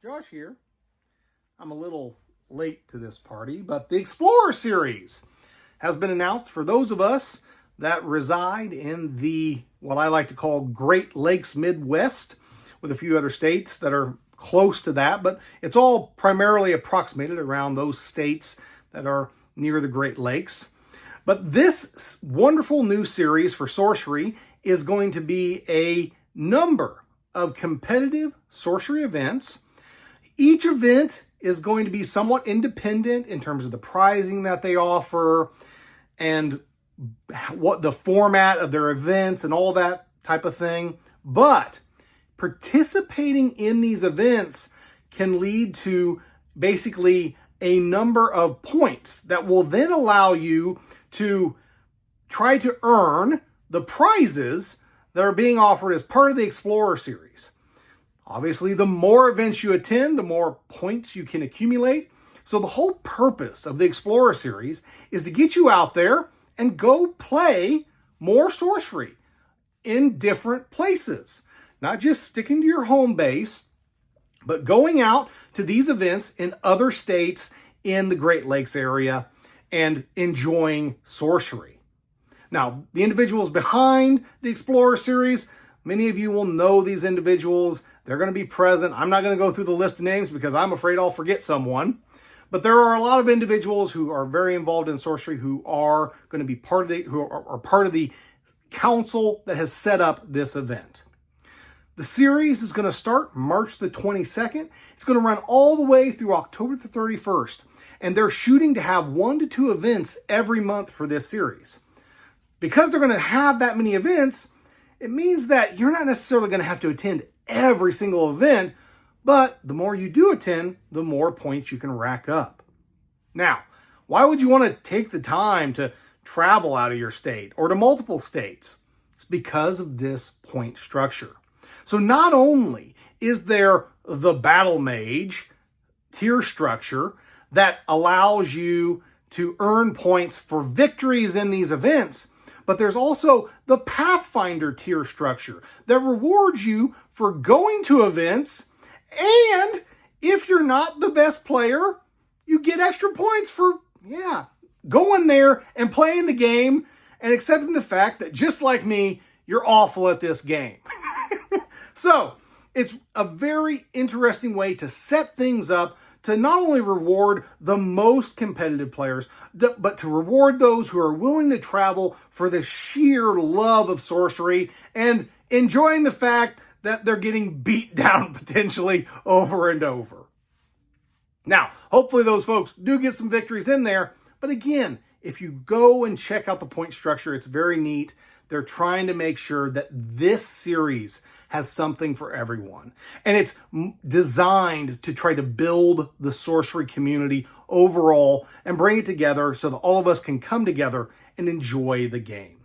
Josh here. I'm a little late to this party, but the Explorer series has been announced for those of us that reside in the, what I like to call Great Lakes Midwest, with a few other states that are close to that, but it's all primarily approximated around those states that are near the Great Lakes. But this wonderful new series for Sorcery is going to be a number of competitive sorcery events. Each event is going to be somewhat independent in terms of the prizing that they offer and what the format of their events and all that type of thing. But participating in these events can lead to basically a number of points that will then allow you to try to earn the prizes that are being offered as part of the Explorer series. Obviously, the more events you attend, the more points you can accumulate. So the whole purpose of the Explorer series is to get you out there and go play more sorcery in different places. Not just sticking to your home base, but going out to these events in other states in the Great Lakes area and enjoying sorcery. Now, the individuals behind the Explorer series, many of you will know these individuals. They're going to be present. I'm not going to go through the list of names because I'm afraid I'll forget someone. But there are a lot of individuals who are very involved in sorcery who are going to be part of the council that has set up this event. The series is going to start March the 22nd. It's going to run all the way through October the 31st. And they're shooting to have 1 to 2 events every month for this series. Because they're going to have that many events, it means that you're not necessarily going to have to attend every single event, but the more you do attend, the more points you can rack up. Now, why would you want to take the time to travel out of your state or to multiple states? It's because of this point structure. So not only is there the Battle Mage tier structure that allows you to earn points for victories in these events, but there's also the Pathfinder tier structure that rewards you for going to events, and if you're not the best player, you get extra points for, going there and playing the game and accepting the fact that just like me, you're awful at this game. So, it's a very interesting way to set things up to not only reward the most competitive players, but to reward those who are willing to travel for the sheer love of sorcery and enjoying the fact that they're getting beat down potentially over and over. Now, hopefully those folks do get some victories in there. But again, if you go and check out the point structure, it's very neat. They're trying to make sure that this series has something for everyone. And it's designed to try to build the sorcery community overall and bring it together so that all of us can come together and enjoy the game.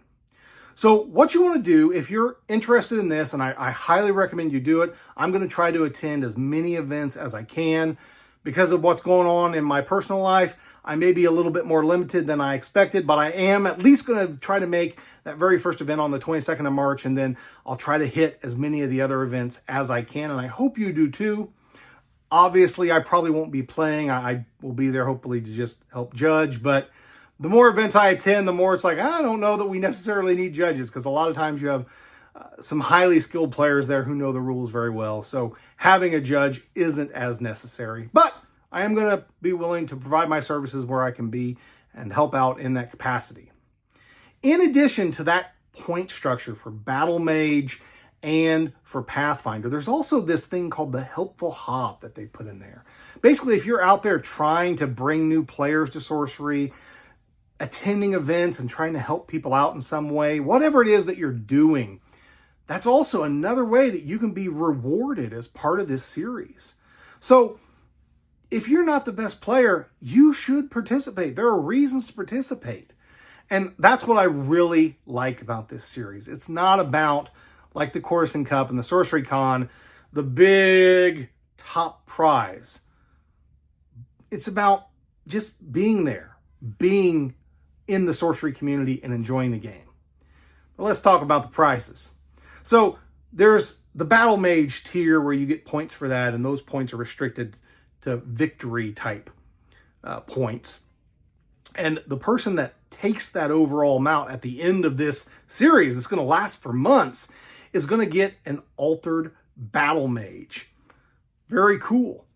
So what you want to do, if you're interested in this, and I highly recommend you do it, I'm going to try to attend as many events as I can. Because of what's going on in my personal life, I may be a little bit more limited than I expected, but I am at least going to try to make that very first event on the 22nd of March, and then I'll try to hit as many of the other events as I can, and I hope you do too. Obviously, I probably won't be playing. I will be there hopefully to just help judge, but the more events I attend, the more it's like, I don't know that we necessarily need judges, because a lot of times you have some highly skilled players there who know the rules very well, so having a judge isn't as necessary. But I am going to be willing to provide my services where I can be and help out in that capacity. In addition to that point structure for Battle Mage and for Pathfinder, there's also this thing called the Helpful Hop that they put in there. Basically, if you're out there trying to bring new players to sorcery, attending events and trying to help people out in some way, whatever it is that you're doing, that's also another way that you can be rewarded as part of this series. So if you're not the best player, you should participate. There are reasons to participate. And that's what I really like about this series. It's not about, like the Courtesan Cup and the Sorcery Con, the big top prize. It's about just being there, being in the sorcery community and enjoying the game. But let's talk about the prizes. So there's the Battle Mage tier where you get points for that, and those points are restricted to victory type points. And the person that takes that overall amount at the end of this series, it's going to last for months, is going to get an altered Battle Mage. Very cool.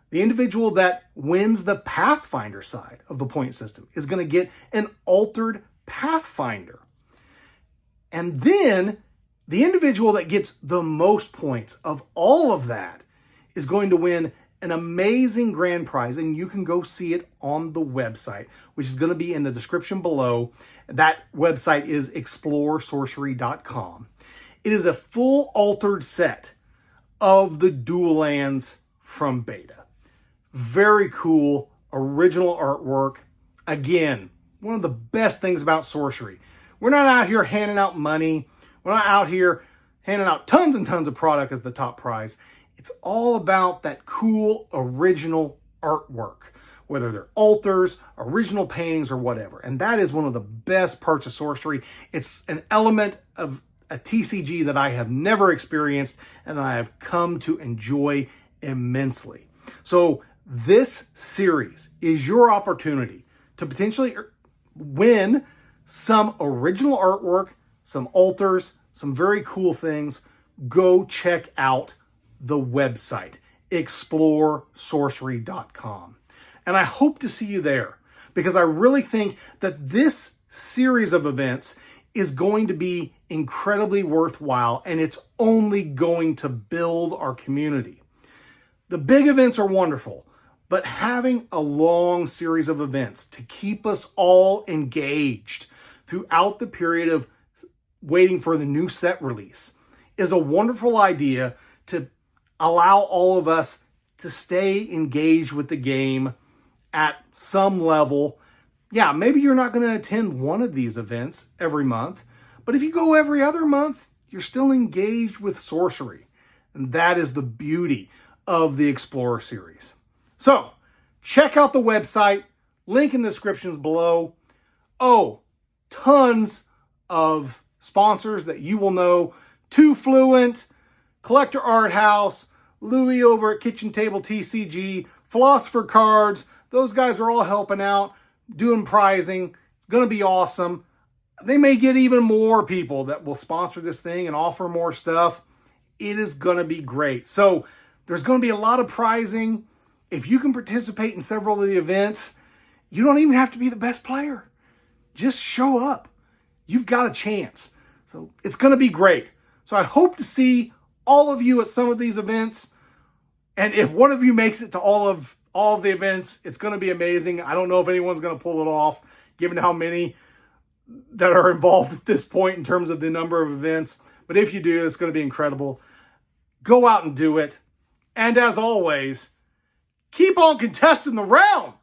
The individual that wins the Pathfinder side of the point system is going to get an altered Pathfinder. And then the individual that gets the most points of all of that is going to win an amazing grand prize, and you can go see it on the website, which is going to be in the description below. That website is exploresorcery.com. It is a full altered set of the dual lands from beta. Very cool, original artwork. Again, one of the best things about Sorcery. We're not out here handing out money. We're not out here handing out tons and tons of product as the top prize. It's all about that cool original artwork, whether they're altars, original paintings, or whatever. And that is one of the best parts of Sorcery. It's an element of a TCG that I have never experienced and I have come to enjoy immensely. So this series is your opportunity to potentially win some original artwork, some altars, some very cool things. Go check out the website, exploresorcery.com. And I hope to see you there, because I really think that this series of events is going to be incredibly worthwhile, and it's only going to build our community. The big events are wonderful, but having a long series of events to keep us all engaged throughout the period of waiting for the new set release is a wonderful idea to allow all of us to stay engaged with the game at some level. Yeah, maybe you're not going to attend one of these events every month, but if you go every other month, you're still engaged with Sorcery. And that is the beauty of the Explorer series. So, check out the website, link in the descriptions below. Oh, tons of sponsors that you will know. Too Fluent, Collector Art House, Louie over at Kitchen Table TCG, Philosopher Cards. Those guys are all helping out, doing prizing. It's going to be awesome. They may get even more people that will sponsor this thing and offer more stuff. It is going to be great. So there's going to be a lot of prizing. If you can participate in several of the events, you don't even have to be the best player. Just show up. You've got a chance. So it's going to be great. So I hope to see all of you at some of these events. And if one of you makes it to all of the events, it's going to be amazing. I don't know if anyone's going to pull it off, given how many that are involved at this point in terms of the number of events. But if you do, it's going to be incredible. Go out and do it. And as always, keep on contesting the realm.